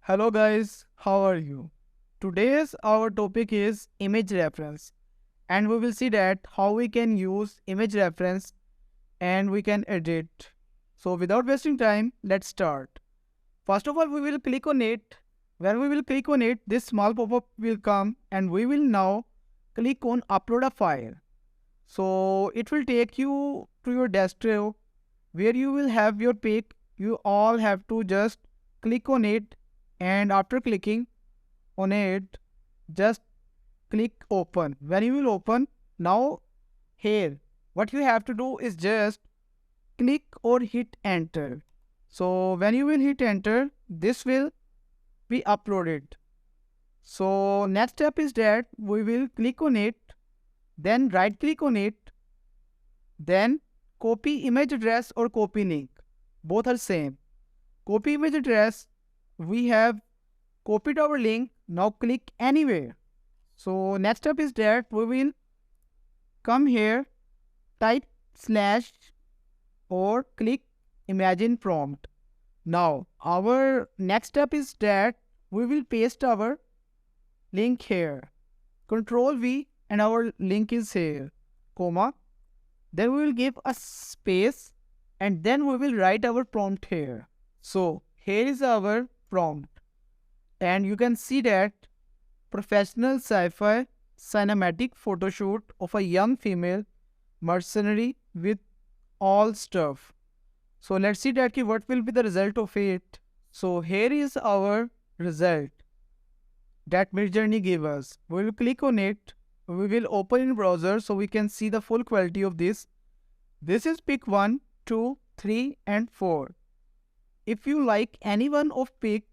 Hello guys, how are you? Today's our topic is image reference and we will see that how we can use image reference and we can edit. So without wasting time, let's start. First of all, we will click on it. When we will click on it, this small pop-up will come and we will now click on upload a file. So it will take you to your desktop where you will have your pic. You all have to just click on it, and after clicking on it, just click open. When you will open, now here what you have to do is just click or hit enter. So when you will hit enter, this will be uploaded. So next step is that we will click on it, then right click on it, then copy image address or copy link. Both are same. Copy image address, we have copied our link. Now click anywhere. So next step is that we will come here, type slash or click imagine prompt. Now our next step is that we will paste our link here. Control V and our link is here, comma. Then we will give a space and then we will write our prompt here. So here is our prompt and you can see that professional sci-fi cinematic photo shoot of a young female mercenary with all stuff. So let's see that what will be the result of it. So here is our result that MidJourney gave us. We will click on it. We will open in browser so we can see the full quality of this. This is pick 1, 2, 3 and 4. If you like any one of pick,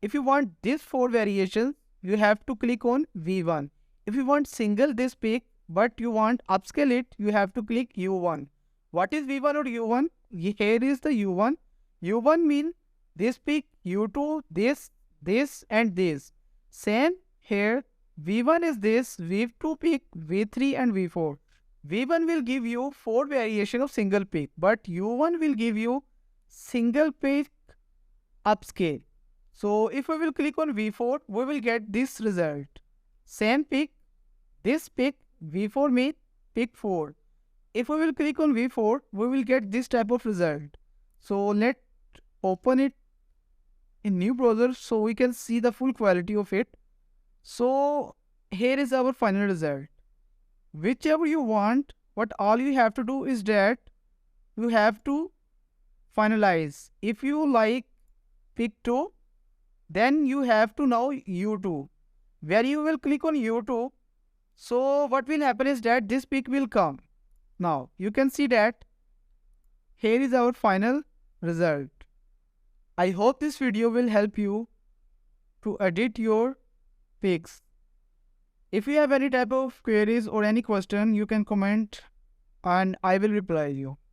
if you want these 4 variations, you have to click on V1. If you want single this pick but you want upscale it, you have to click U1. What is V1 or U1? Here is the U1. U1 means this pick, U2, this and this. Same here. V1 is this, V2 pick, V3 and V4. V1 will give you 4 variation of single pick, but U1 will give you single pick upscale. So if we will click on V4, we will get this result. Same pick, this pick, V4 means pick 4. If we will click on V4, we will get this type of result. So let's open it in new browser so we can see the full quality of it. So here is our final result. Whichever you want, what all you have to do is that you have to finalize. If you like pick 2, then you have to now U2. Where you will click on U2, so what will happen is that this pick will come. Now you can see that here is our final result. I hope this video will help you to edit your pics. If you have any type of queries or any question, you can comment and I will reply you.